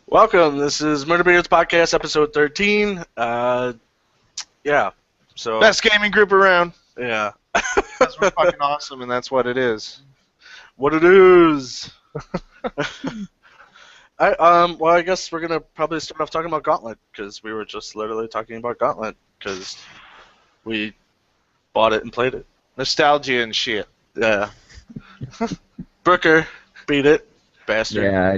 Welcome. This is Murder Beards Podcast, episode 13. Yeah. So. Best gaming group around. Yeah. Because we're fucking awesome, and that's what it is. What it is. Well, I guess we're gonna probably start off talking about Gauntlet because we were just literally talking about Gauntlet because we bought it and played it. Nostalgia and shit. Yeah. Brooker beat it, bastard. Yeah,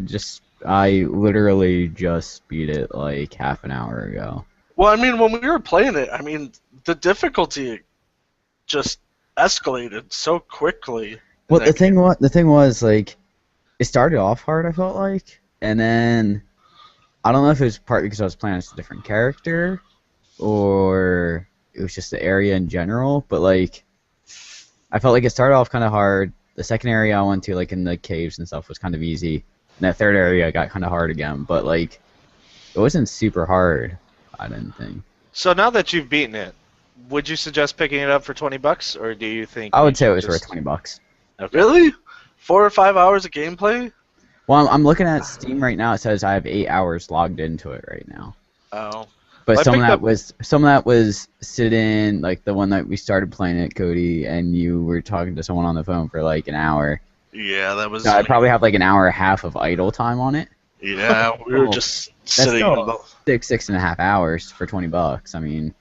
I literally just beat it like half an hour ago. Well, I mean, when we were playing it, I mean, the difficulty just escalated so quickly. Well, the thing was like, it started off hard. I felt like, and then I don't know if it was partly because I was playing as a different character, or it was just the area in general. But like, I felt like it started off kind of hard. The second area I went to, like in the caves and stuff, was kind of easy. And that third area got kind of hard again. But like, it wasn't super hard. I didn't think. So now that you've beaten it, would you suggest picking it up for $20, or do you think? I would say it was worth $20. Okay. Really? 4 or 5 hours of gameplay? Well, I'm looking at Steam right now. It says I have 8 hours logged into it right now. Oh. But Well, some of that was sitting, like the one that we started playing it, Cody, and you were talking to someone on the phone for like an hour. Yeah, that was. So I probably have like an hour and a half of idle time on it. Yeah, we were just sitting. That's still 6.5 hours for $20. I mean.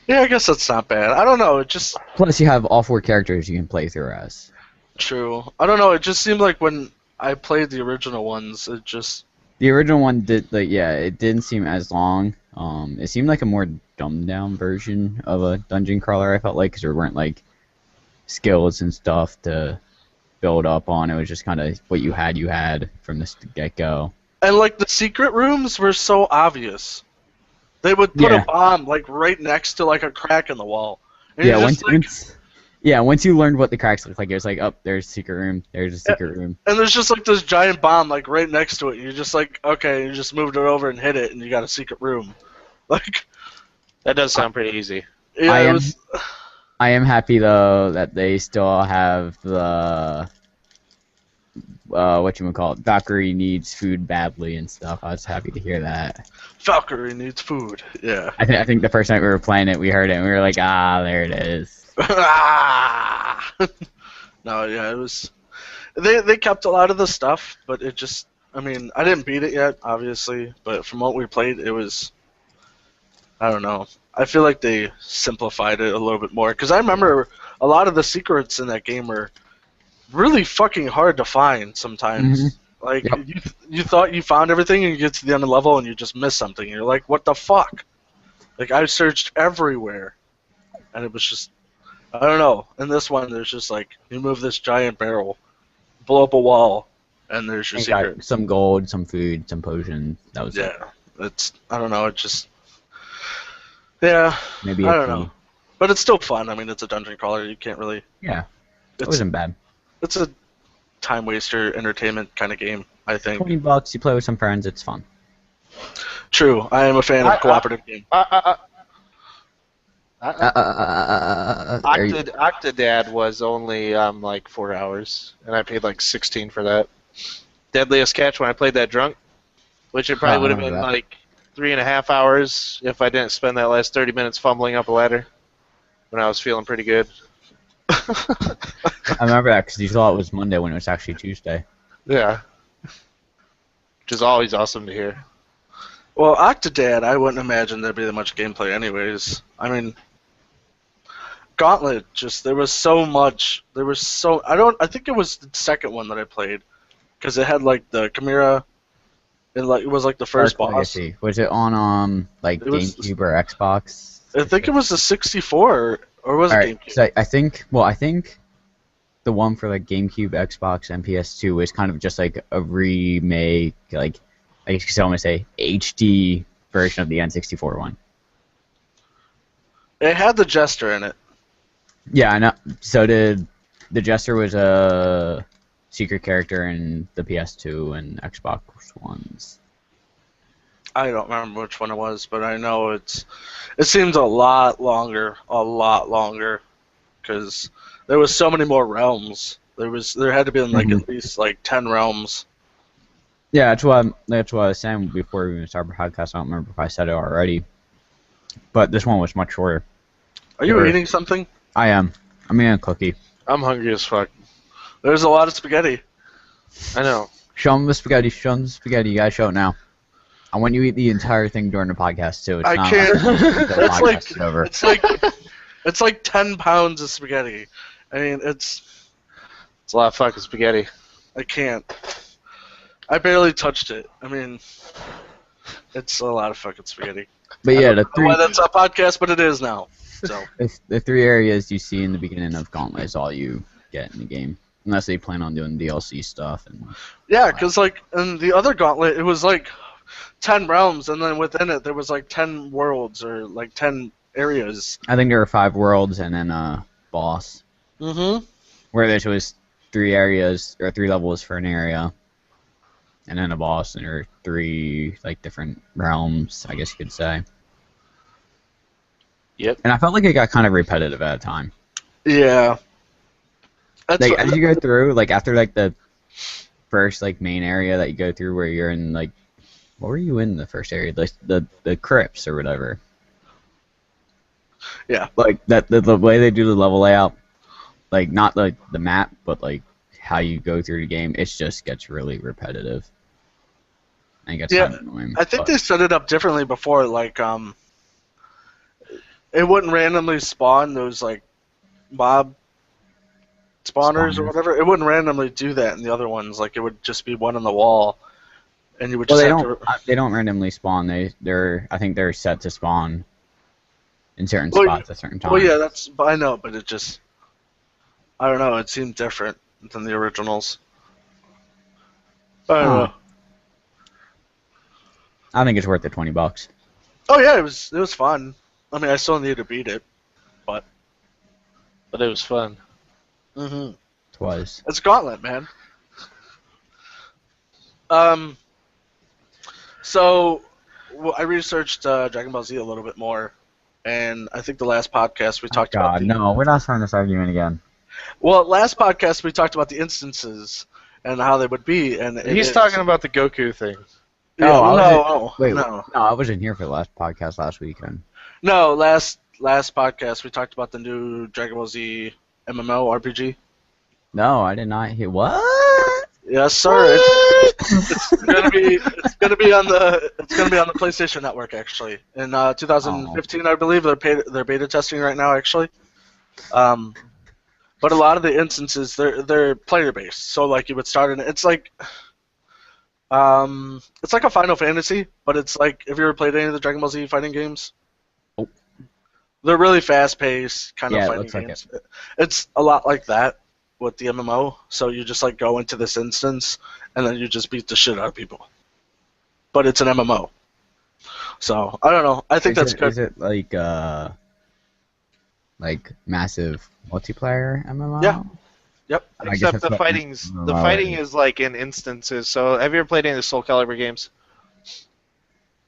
Yeah, I guess that's not bad. I don't know. It just. Plus, you have all 4 characters you can play through as. True. I don't know. It just seemed like when I played the original ones, it just. The original one did, like, yeah, it didn't seem as long. It seemed like a more dumbed down version of a dungeon crawler. I felt like, because there weren't like skills and stuff to build up on. It was just kind of what you had from the get go. And like the secret rooms were so obvious. They would put a bomb like right next to like a crack in the wall. And Yeah, once you learned what the cracks looked like, it was like, oh, there's a secret room. There's a secret room. And there's just like this giant bomb like right next to it. You're just like, okay, you just moved it over and hit it, and you got a secret room. Like, that does sound pretty easy. Yeah, I am happy though that they still have the whatchamacallit, Valkyrie needs food badly and stuff. I was happy to hear that. Valkyrie needs food. Yeah. I think the first night we were playing it, we heard it and we were like, ah, there it is. No, yeah, it was. They kept a lot of the stuff, but it just. I mean, I didn't beat it yet, obviously, but from what we played, it was. I don't know. I feel like they simplified it a little bit more because I remember a lot of the secrets in that game were really fucking hard to find sometimes. Mm-hmm. Like you thought you found everything and you get to the end of the level and you just miss something. And you're like, what the fuck? Like I searched everywhere, and it was just. I don't know. In this one, there's just like you move this giant barrel, blow up a wall, and there's your secret. Got some gold, some food, some potion. That was it. It's I don't know. It just Maybe I don't know, but it's still fun. I mean, it's a dungeon crawler. You can't really. Yeah, it wasn't bad. It's a time waster, entertainment kind of game. I think. $20. You play with some friends. It's fun. True. I am a fan of cooperative game. Octodad was only like 4 hours, and I paid like 16 for that. Deadliest Catch when I played that drunk, which it probably would have been like 3.5 hours if I didn't spend that last 30 minutes fumbling up a ladder when I was feeling pretty good. I remember that because you thought it was Monday when it was actually Tuesday. Yeah, which is always awesome to hear. Well, Octodad, I wouldn't imagine there'd be that much gameplay anyways. I mean, Gauntlet, just, there was so much, I think it was the second one that I played, because it had, like, the Chimera, and, like, it was, like, the first boss. Legacy. Was it on, like, GameCube or Xbox? I think it was the 64, or was it GameCube? So I think the one for, like, GameCube, Xbox, and PS2 was kind of just, like, a remake, like, I guess you could almost say HD version of the N64 one. It had the Jester in it. Yeah, I know. So did the Jester was a secret character in the PS2 and Xbox ones. I don't remember which one it was, but I know it seems a lot longer, because there was so many more realms. There had to be like at least like 10 realms. Yeah, that's what I was saying before we even started the podcast. I don't remember if I said it already, but this one was much shorter. Are you eating something? I am. I'm eating a cookie. I'm hungry as fuck. There's a lot of spaghetti. I know. Show them the spaghetti. Show them the spaghetti. You gotta show it now. I want you to eat the entire thing during the podcast too. It's I not can't. Like the It's podcast like is over. it's like 10 pounds of spaghetti. I mean, It's a lot of fucking spaghetti. I can't. I barely touched it. I mean, it's a lot of fucking spaghetti. But yeah, I don't know why that's a podcast, but it is now. So the 3 areas you see in the beginning of Gauntlet is all you get in the game, unless they plan on doing DLC stuff. And yeah, because like in the other Gauntlet, it was like 10 realms, and then within it there was like 10 worlds or like 10 areas. I think there were 5 worlds and then a boss. Mm-hmm. Where there was 3 areas or 3 levels for an area, and then a boss, and there were 3 like different realms, I guess you could say. Yep. And I felt like it got kind of repetitive at a time. Yeah. That's Like as you go through, like after like the first like main area that you go through, where you're in like, what were you in the first area? The crypts or whatever. Yeah. Like that the way they do the level layout, like not like the map, but like how you go through the game, it just gets really repetitive. And it gets kind of annoying. I think they set it up differently before, like it wouldn't randomly spawn those like mob spawners or whatever. It wouldn't randomly do that in the other ones. Like it would just be one on the wall, and you would just they don't randomly spawn. They're I think they're set to spawn in certain spots at certain times. Well, yeah, I know, but it just, I don't know. It seemed different than the originals. I don't know. I think it's worth the $20. Oh yeah, it was fun. I mean, I still need to beat it, but it was fun. Mm-hmm. It was. It's Gauntlet, man. So I researched Dragon Ball Z a little bit more, and I think the last podcast we talked about. No, we're not starting this argument again. Well, last podcast we talked about the instances and how they would be, and he's talking about the Goku thing. Yeah, no, no, I wasn't here for the last podcast last weekend. No, last podcast we talked about the new Dragon Ball Z MMO RPG. No, I did not hear. What? Yes, sir. It's gonna be on the PlayStation Network actually in 2015, I believe. They're beta testing right now actually. But a lot of the instances they're player based. So like you would start in it's like a Final Fantasy, but it's like, have you ever played any of the Dragon Ball Z fighting games? Oh. They're really fast-paced kind of fighting games. Like it's a lot like that with the MMO. So you just like go into this instance and then you just beat the shit out of people. But it's an MMO. So I don't know. I think that's good. Is it like massive multiplayer MMO? Yeah. Yep. Except the fighting is like in instances. So have you ever played any of the Soul Calibur games?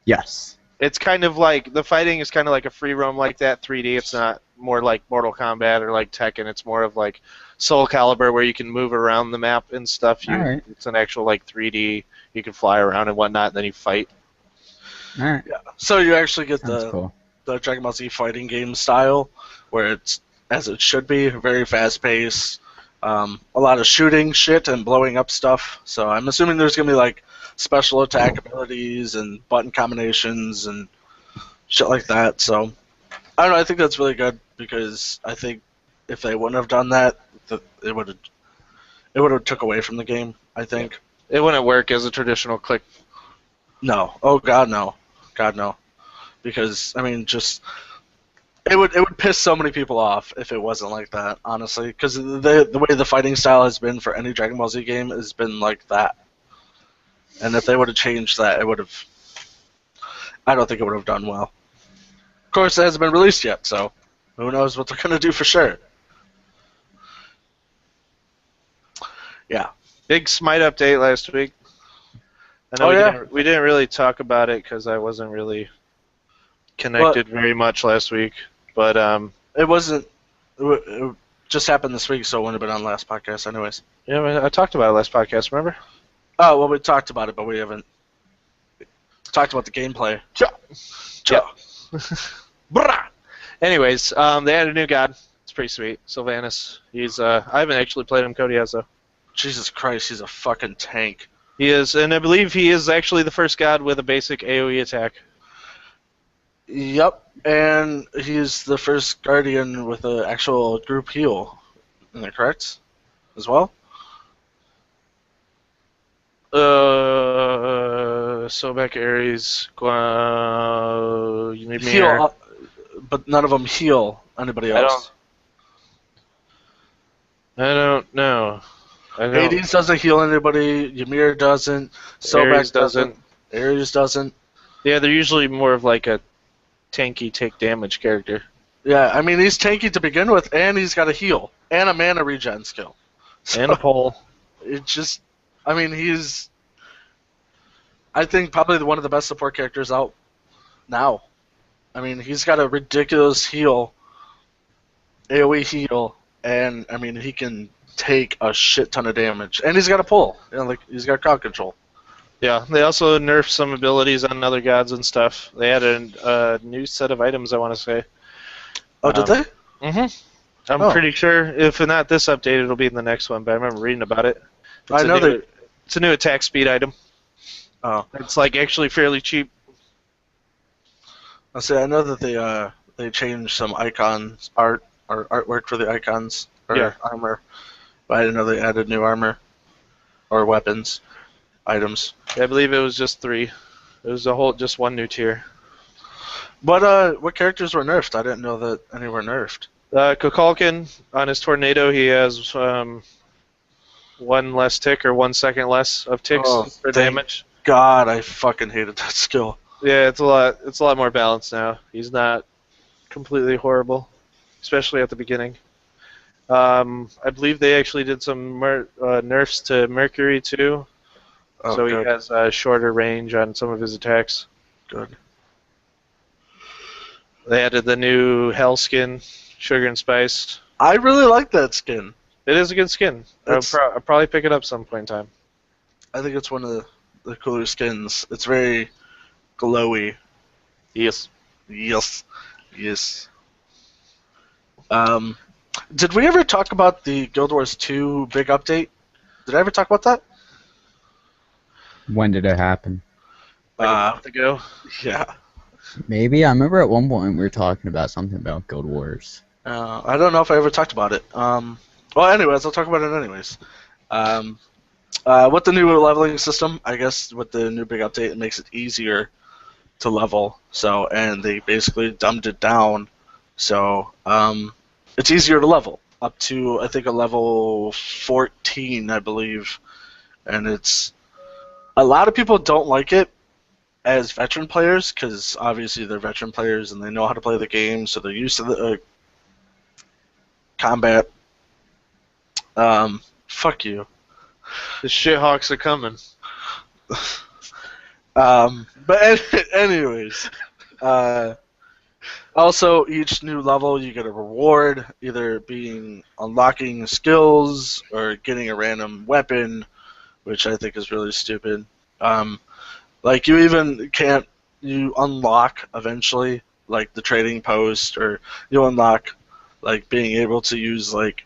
Yes. It's kind of like the fighting is kind of like a free roam like that 3D. It's not more like Mortal Kombat or like Tekken. It's more of like Soul Calibur where you can move around the map and stuff. Alright. It's an actual like 3D. You can fly around and whatnot, and then you fight. All right. Yeah. So you actually get Cool. the Dragon Ball Z fighting game style, where it's as it should be, very fast paced. A lot of shooting shit and blowing up stuff. So I'm assuming there's gonna be like special attack abilities and button combinations and shit like that. So I don't know. I think that's really good because I think if they wouldn't have done that, it would have took away from the game. I think it wouldn't work as a traditional click. No. Oh God, no. God, no. Because I mean, just. It would piss so many people off if it wasn't like that, honestly. Because the way the fighting style has been for any Dragon Ball Z game has been like that. And if they would have changed that, it would have. I don't think it would have done well. Of course, it hasn't been released yet, so who knows what they're going to do for sure. Yeah. Big Smite update last week. I know we didn't really talk about it because I wasn't really connected very much last week, but it wasn't. It just happened this week, so it wouldn't have been on last podcast, anyways. Yeah, I talked about it last podcast. Remember? Oh, well, we talked about it, but we haven't talked about the gameplay. Yep. Brah! Anyways, they added a new god. It's pretty sweet. Sylvanas. He's I haven't actually played him. Cody has though. Jesus Christ, he's a fucking tank. He is, and I believe he is actually the first god with a basic AoE attack. Yep, and he's the first guardian with an actual group heal. Am I correct? As well? Sobek, Ares, Ymir. Heal, but none of them heal anybody else. I don't know. Hades doesn't heal anybody. Ymir doesn't. Sobek doesn't. Ares doesn't. Yeah, they're usually more of like a tanky, take damage character. Yeah, I mean, he's tanky to begin with, and he's got a heal, and a mana regen skill. So, and a pole. It's just, I mean, he's, I think, probably one of the best support characters out now. I mean, he's got a ridiculous heal, AoE heal, and, I mean, he can take a shit ton of damage. And he's got a pull. You know, like, he's got crowd control. Yeah, they also nerfed some abilities on other gods and stuff. They added a new set of items, I want to say. Oh, did they? Mm-hmm. I'm pretty sure, if not this update, it'll be in the next one, but I remember reading about it. I know it's a new attack speed item. Oh. It's like actually fairly cheap. I know that they changed some icons, artwork for the icons, or armor. But I didn't know they added new armor, or weapons, items. I believe it was just 3. It was just one new tier. What characters were nerfed? I didn't know that any were nerfed. Kukulkan, on his tornado, he has 1 less tick or 1 second less of ticks for damage. God, I fucking hated that skill. Yeah, it's a lot more balanced now. He's not completely horrible, especially at the beginning. I believe they actually did some nerfs to Mercury too, so good. He has a shorter range on some of his attacks. Good. They added the new Hell skin, Sugar and Spice. I really like that skin. It is a good skin. I'll probably pick it up some point in time. I think it's one of the cooler skins. It's very glowy. Yes. Yes. Yes. Did we ever talk about the Guild Wars 2 big update? Did I ever talk about that? When did it happen? Like a month ago? Yeah. Maybe. I remember at one point we were talking about something about Guild Wars. I don't know if I ever talked about it. Well, anyways, I'll talk about it anyways. With the new leveling system, I guess with the new big update, it makes it easier to level. So, and they basically dumbed it down. So, it's easier to level up to, I think, a level 14, I believe. And it's, a lot of people don't like it as veteran players, because obviously they're veteran players and they know how to play the game, so they're used to the combat. Fuck you. The shithawks are coming. But anyways, also each new level you get a reward, either being unlocking skills or getting a random weapon, which I think is really stupid. Like you even you unlock eventually, like the trading post, or you unlock like being able to use like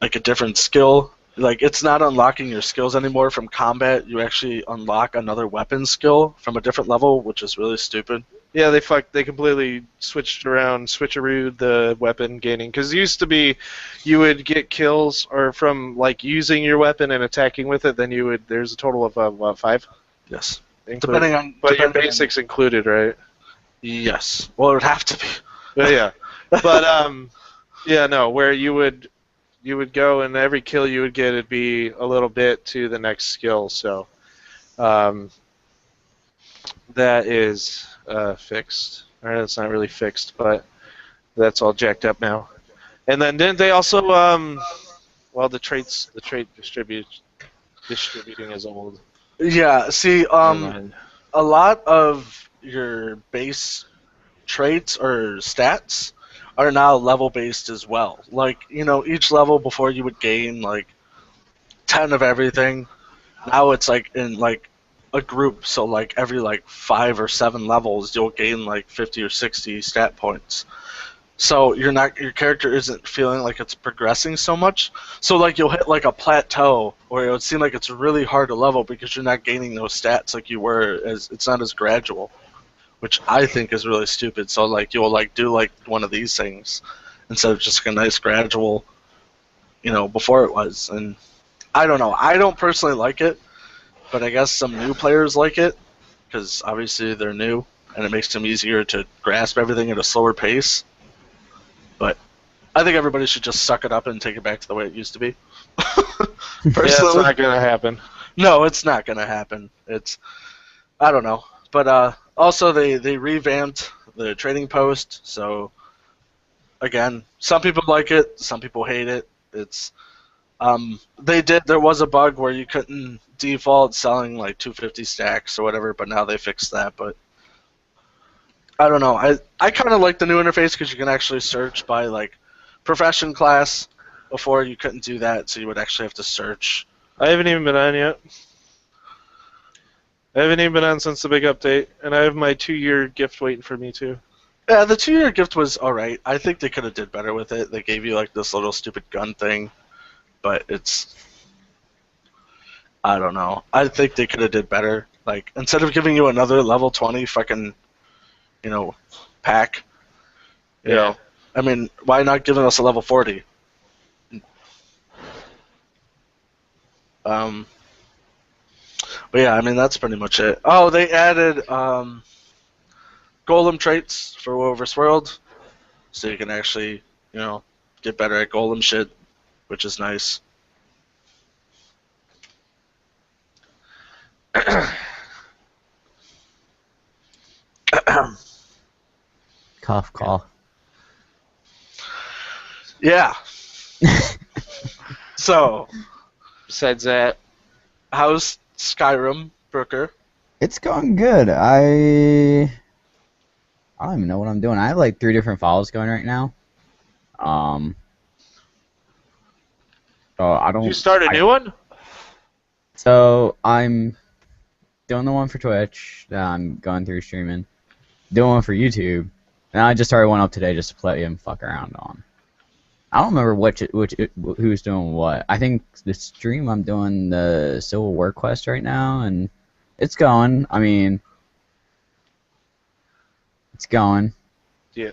a different skill. Like, it's not unlocking your skills anymore from combat. You actually unlock another weapon skill from a different level, which is really stupid. Yeah, they completely switcherooed the weapon gaining. Because it used to be you would get kills or from, like, using your weapon and attacking with it, then there's a total of, 5? Yes. But your basics included, right? Yes. Well, it would have to be. Yeah. But, yeah, no, where you would go and every kill you would get, it'd be a little bit to the next skill. So that is fixed. Or that's not really fixed, but that's all jacked up now. And then didn't they also the trait distributing is old. Yeah. See, a lot of your base traits or stats are now level based as well. Like, you know, each level before you would gain like 10 of everything, Now it's like in like a group, so like every like 5 or 7 levels, you'll gain like 50 or 60 stat points. So your character isn't feeling like it's progressing so much. So like you'll hit like a plateau where it would seem like it's really hard to level because you're not gaining those stats like you were, as it's not as gradual, which I think is really stupid. So like you'll like do like one of these things instead of just a nice gradual, before it was. And I don't know. I don't personally like it, but I guess some new players like it because obviously they're new and it makes them easier to grasp everything at a slower pace. But I think everybody should just suck it up and take it back to the way it used to be. Yeah, Personally, it's not gonna happen. no, it's not gonna happen. I don't know, but also they revamped the trading post. So again, some people like it, some people hate it. There was a bug where you couldn't default selling like 250 stacks or whatever, but now they fixed that. But I don't know. I kind of like the new interface because you can actually search by like profession class. Before you couldn't do that, so you would actually have to search. I haven't even been on yet. I haven't even been on since the big update, and I have my 2-year gift waiting for me too. Yeah, the 2-year gift was alright. I think they could have did better with it. They gave you like this little stupid gun thing, but I don't know. I think they could have did better. Like instead of giving you another level 20 fucking, pack. Yeah. I mean, why not giving us a level 40? But yeah, I mean that's pretty much it. Oh, they added golem traits for Wover's World, so you can actually, get better at golem shit, which is nice. Cough, cough. Yeah. So, Besides that, how's Skyrim, Brooker? It's going good. I don't even know what I'm doing. I have like 3 different files going right now. So I don't. you start a new one? So I'm doing the one for Twitch that I'm going through streaming, doing one for YouTube, and I just started one up today just to play and fuck around on. I don't remember who's doing what. I think the stream I'm doing the Civil War quest right now, and it's going. I mean, it's going. Yeah.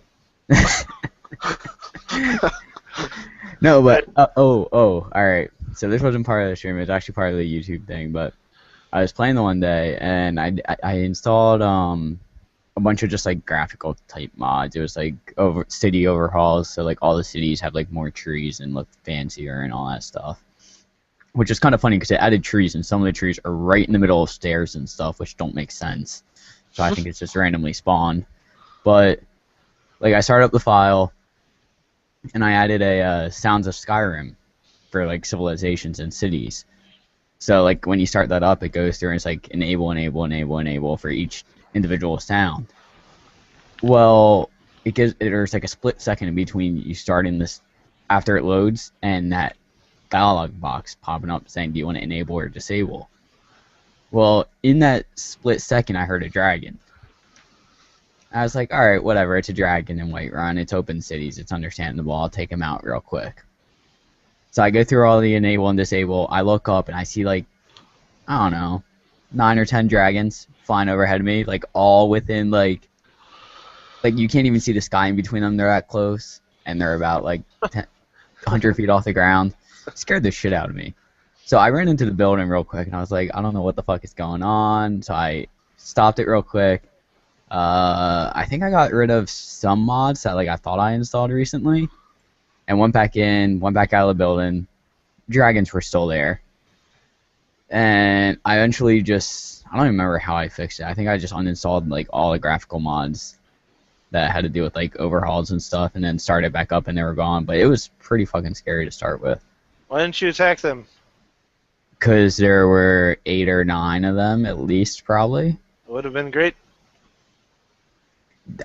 No, but all right. So this wasn't part of the stream. It was actually part of the YouTube thing. But I was playing the one day, and I installed a bunch of just like graphical type mods. It was like city overhauls, so like all the cities have like more trees and look fancier and all that stuff. Which is kind of funny because it added trees, and some of the trees are right in the middle of stairs and stuff, which don't make sense. So I think it's just randomly spawned. But like I started up the file, and I added a Sounds of Skyrim for like civilizations and cities. So like when you start that up, it goes through and it's like enable for each individual sound. Well, there's like a split second in between you starting this after it loads and that dialog box popping up saying do you want to enable or disable. Well, in that split second I heard a dragon. I was like, alright, whatever, it's a dragon in Whiterun, it's open cities, it's understandable, I'll take him out real quick. So I go through all the enable and disable, I look up and I see like, I don't know, 9 or 10 dragons flying overhead of me, like all within like you can't even see the sky in between them, they're that close, and they're about like 100 feet off the ground. It scared the shit out of me. So I ran into the building real quick and I was like, I don't know what the fuck is going on, so I stopped it real quick. I think I got rid of some mods that like I thought I installed recently, and went back out of the building. Dragons were still there, and I eventually I don't even remember how I fixed it. I think I just uninstalled like all the graphical mods that had to do with like overhauls and stuff, and then started back up and they were gone. But it was pretty fucking scary to start with. Why didn't you attack them? Because there were 8 or 9 of them at least, probably. It would have been great.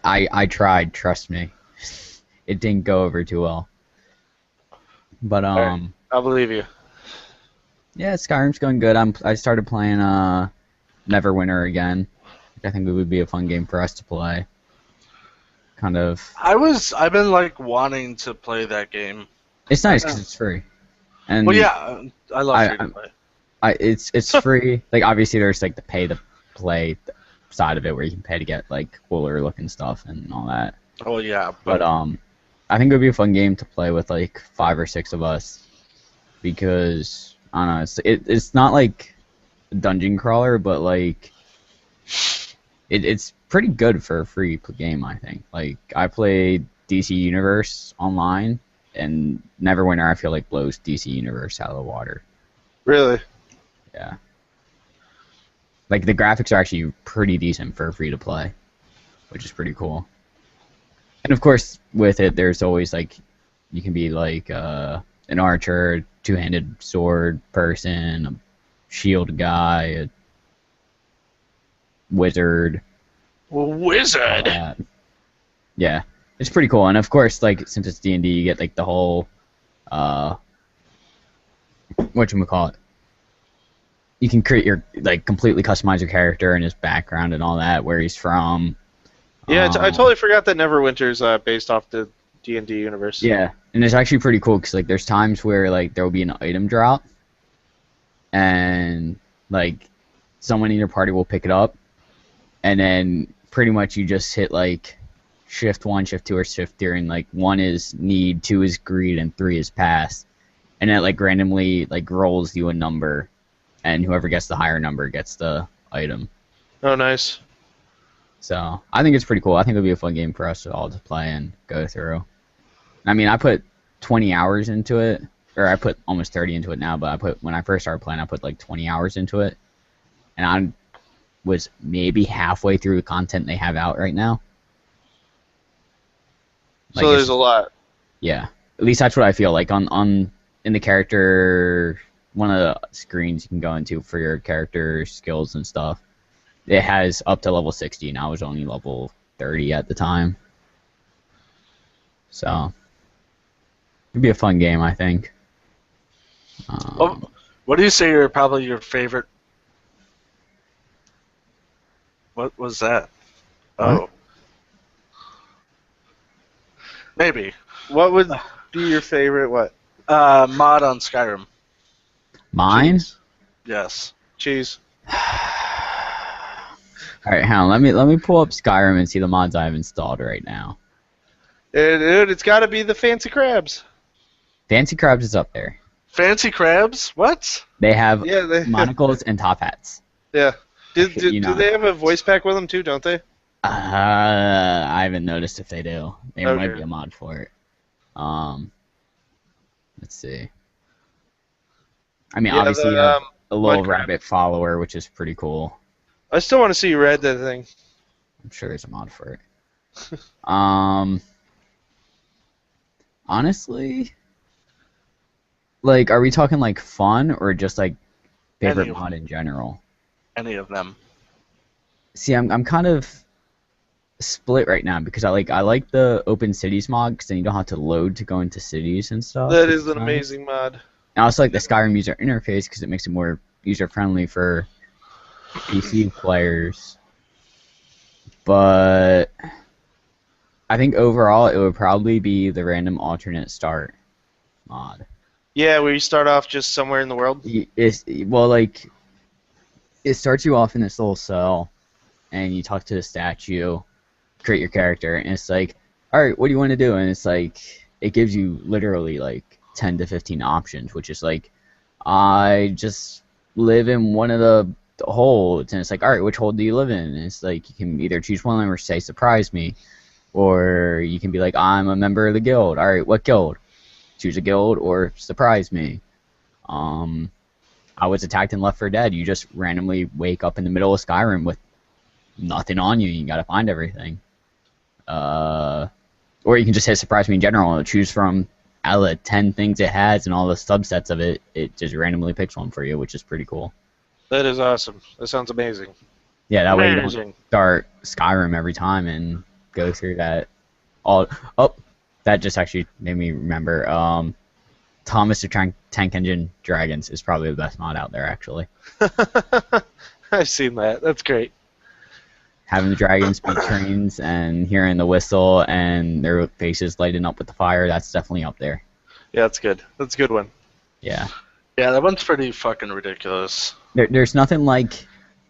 I tried, trust me. It didn't go over too well. But Right. I'll believe you. Yeah, Skyrim's going good. I started playing Neverwinter again. I think it would be a fun game for us to play. Kind of. I've been like wanting to play that game. It's nice because it's free. And Well, yeah, I love free to play. it's free. Like obviously there's like the pay to play side of it where you can pay to get like cooler looking stuff and all that. Oh yeah, But I think it would be a fun game to play with like 5 or 6 of us because I don't know. It's not like a dungeon crawler, but like it's pretty good for a free game. I think. Like I played DC Universe online, and Neverwinter I feel like blows DC Universe out of the water. Really? Yeah. Like the graphics are actually pretty decent for free to play, which is pretty cool. And of course, with it, there's always like you can be like an archer, two-handed sword person, a shield guy, a wizard. Wizard. Yeah, it's pretty cool. And of course, like since it's D&D, you get like the whole whatchamacallit. You can create your like completely customize your character and his background and all that, where he's from. Yeah, I totally forgot that Neverwinter's based off the D&D universe. Yeah, and it's actually pretty cool because like there's times where like there will be an item drop, and like someone in your party will pick it up, and then pretty much you just hit like shift 1, shift 2, or shift 3, and like 1 is need, 2 is greed, and 3 is pass, and it like randomly like rolls you a number, and whoever gets the higher number gets the item. Oh, nice. So I think it's pretty cool. I think it'll be a fun game for us all to play and go through. I mean, I put 20 hours into it, or I put almost 30 into it now, but when I first started playing, I put like 20 hours into it, and I was maybe halfway through the content they have out right now. So there's a lot. Yeah, at least that's what I feel like in the character, one of the screens you can go into for your character skills and stuff. It has up to level 60, and I was only level 30 at the time. So it'd be a fun game, I think. What do you say are probably your favorite? What was that? What? Oh. Maybe. What would be your favorite what? Mod on Skyrim. Mine? Cheese. Yes. Cheese. All right, hang on. Let me pull up Skyrim and see the mods I have installed right now. It's got to be the fancy crabs. Fancy Crabs is up there. Fancy crabs? What? They have Yeah, monocles and top hats. Yeah. Do You know. they have a voice pack with them too? Don't they? I haven't noticed if they do. There might Okay. be a mod for it. Let's see. I mean, Yeah, obviously, the, you have a little Minecraft. rabbit follower, which is pretty cool. I still want to see you read that thing. I'm sure there's a mod for it. Honestly, like, are we talking like fun or just like favorite Any of mod in general? Any of them. See, I'm kind of split right now because I like the open cities mod because then you don't have to load to go into cities and stuff. That which is an nice. amazing mod. And I also like the Skyrim user interface because it makes it more user friendly for PC players. But I think overall it would probably be the random alternate start mod. Yeah, where you start off just somewhere in the world. Well, like it starts you off in this little cell, and you talk to the statue, create your character, and it's like, all right, what do you want to do? And it's like it gives you literally like 10 to 15 options, which is like, I just live in one of the holes, and it's like, all right, which hole do you live in? And it's like you can either choose one of them or say surprise me, or you can be like, I'm a member of the guild. All right, what guild? Choose a guild or surprise me. I was attacked in Left 4 Dead. You just randomly wake up in the middle of Skyrim with nothing on you. You gotta find everything. Or you can just hit surprise me in general and choose from out of the 10 things it has and all the subsets of it. It just randomly picks one for you, which is pretty cool. That is awesome. That sounds amazing. Yeah, that way you don't Amazing. start Skyrim every time and go through that. That just actually made me remember. Thomas the Tank Engine Dragons is probably the best mod out there, actually. I've seen that. That's great. Having the dragons be trains and hearing the whistle and their faces lighting up with the fire, that's definitely up there. Yeah, that's good. That's a good one. Yeah. Yeah, that one's pretty fucking ridiculous. There's nothing like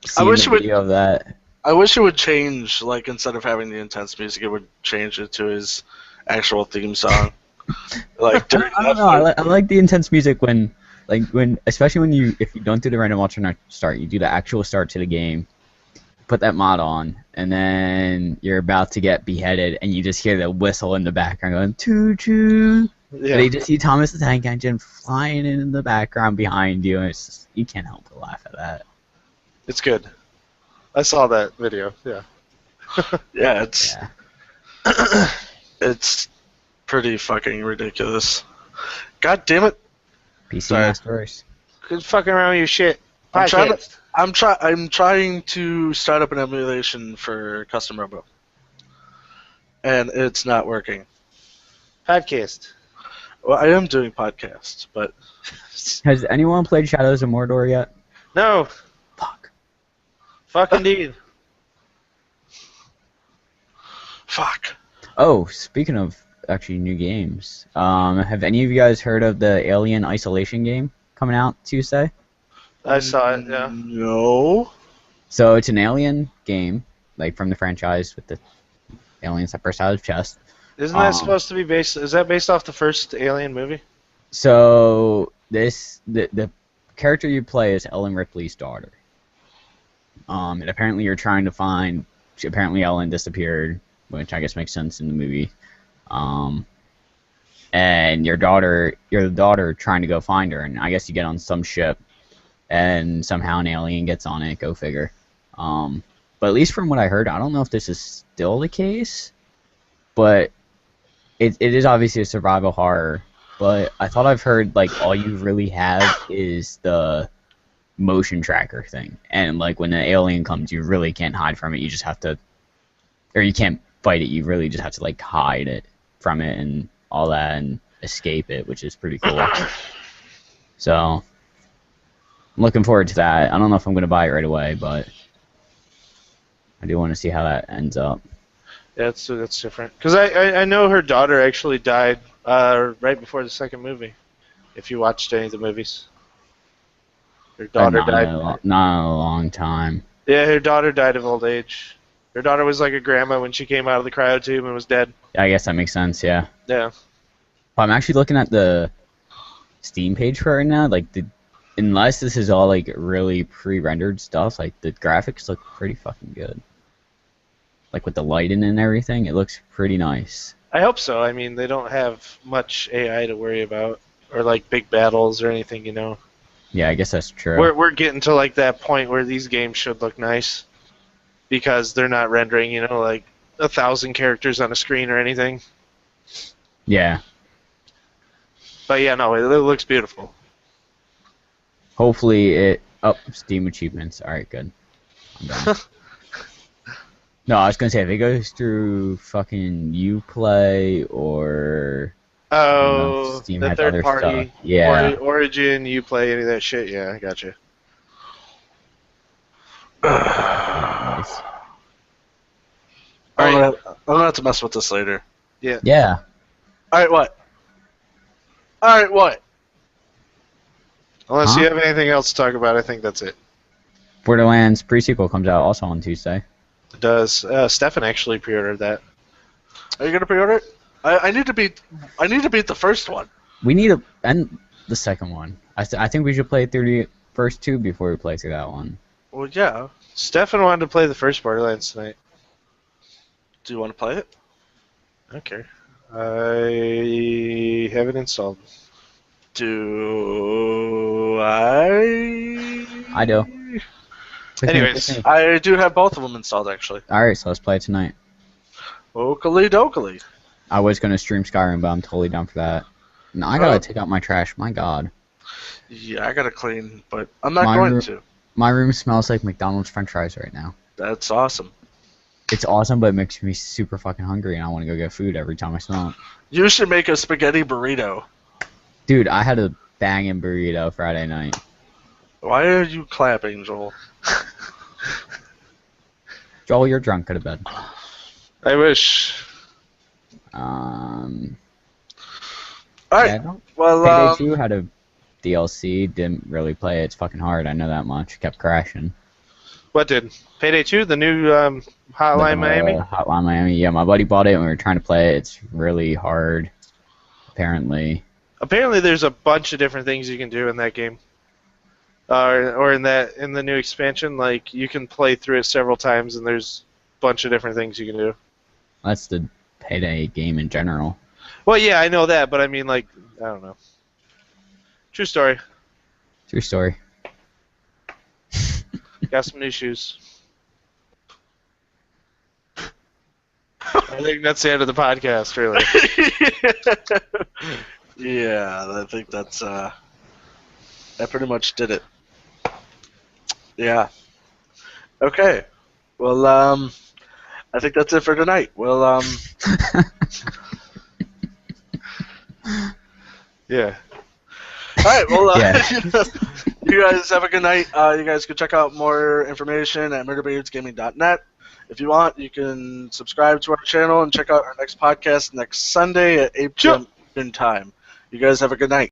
seeing wish the it would- video of that. I wish it would change, like, instead of having the intense music, it would change it to his actual theme song. Like, during I don't know. I like the intense music when, especially when if you don't do the random alternate start, you do the actual start to the game, put that mod on, and then you're about to get beheaded, and you just hear the whistle in the background going, choo choo. Yeah. And you just see Thomas the Tank Engine flying in the background behind you, and it's just, you can't help but laugh at that. It's good. I saw that video. Yeah. Yeah, Yeah. it's pretty fucking ridiculous. God damn it! PC Sorry. Master Race. Quit fucking around with your shit. I'm trying to- Podcast. I'm trying to start up an emulation for Custom Robo, and it's not working. Podcast. Well, I am doing podcasts, but Has anyone played Shadows of Mordor yet? No. Fuck. Fuck indeed. fuck. Oh, speaking of actually new games, have any of you guys heard of the Alien Isolation game coming out Tuesday? I saw it, yeah. No. So it's an Alien game, like from the franchise with the aliens that burst out of chest. Isn't that supposed to be based... Is that based off the first Alien movie? So the character you play is Ellen Ripley's daughter. And apparently you're trying to find... Apparently Ellen disappeared, which I guess makes sense in the movie. And you're the daughter trying to go find her, and I guess you get on some ship, and somehow an alien gets on it, go figure. But at least from what I heard, I don't know if this is still the case, but it is obviously a survival horror. But I thought I've heard, like, all you really have is the motion tracker thing. And, like, when the alien comes, you really can't hide from it. You just have to... Or you can't fight it. You really just have to, like, hide it from it and all that and escape it, which is pretty cool. So, I'm looking forward to that. I don't know if I'm going to buy it right away, but I do want to see how that ends up. Yeah, that's different. Because I know her daughter actually died right before the second movie, if you watched any of the movies. Her daughter died. Not in a long time. Yeah, her daughter died of old age. Her daughter was like a grandma when she came out of the cryotube and was dead. I guess that makes sense, yeah. Yeah. I'm actually looking at the Steam page for it right now. Like, unless this is all, like, really pre-rendered stuff, like, the graphics look pretty fucking good. Like, with the lighting and everything, it looks pretty nice. I hope so. I mean, they don't have much AI to worry about, or like big battles or anything, you know. Yeah, I guess that's true. We're getting to like that point where these games should look nice, because they're not rendering, you know, like 1,000 characters on a screen or anything. Yeah. But yeah, no, it looks beautiful. Hopefully it... Oh, Steam achievements. Alright, good. I'm done. No, I was gonna say, if it goes through fucking Uplay or... Oh, Steam the has third other party, stuff. Yeah. Origin, Uplay, any of that shit. Yeah, I gotcha. Nice. I'm gonna have to mess with this later. Yeah. Alright, what? Alright, what? Unless Huh? you have anything else to talk about, I think that's it. Borderlands pre-sequel comes out also on Tuesday. It does. Stefan actually pre-ordered that. Are you gonna pre-order it? I need to beat the first one. We need and the second one. I think we should play through the first two before we play through that one. Well, yeah. Stefan wanted to play the first Borderlands tonight. Do you want to play it? I don't care. I have it installed. Do I? I do. Anyways. I do have both of them installed, actually. Alright, so let's play it tonight. Oakley dokley. I was going to stream Skyrim, but I'm totally down for that. No, I gotta take out my trash. My god. Yeah, I gotta clean, but I'm not My going room- to. My room smells like McDonald's french fries right now. That's awesome. It's awesome, but it makes me super fucking hungry, and I want to go get food every time I smell it. You should make a spaghetti burrito. Dude, I had a banging burrito Friday night. Why are you clapping, Joel? Joel, you're drunk. Go to bed. I wish. All right. Yeah, I don't. Well, Payday 2 had a DLC. Didn't really play it. It's fucking hard. I know that much. Kept crashing. What did? Payday 2, the new Hotline Miami? Hotline Miami. Yeah, my buddy bought it and we were trying to play it. It's really hard, apparently. Apparently, there's a bunch of different things you can do in that game. Or in the new expansion, like you can play through it several times, and there's a bunch of different things you can do. That's the Payday game in general. Well, yeah, I know that, but I mean, like, I don't know. True story. True story. Got some new shoes. I think that's the end of the podcast, really. yeah, I think that's that pretty much did it. Yeah. Okay. Well, I think that's it for tonight. Well, Yeah. all right. Well, Yeah. you guys have a good night. You guys can check out more information at murderbeardsgaming.net. If you want, you can subscribe to our channel and check out our next podcast next Sunday at 8 p.m. Eastern time. You guys have a good night.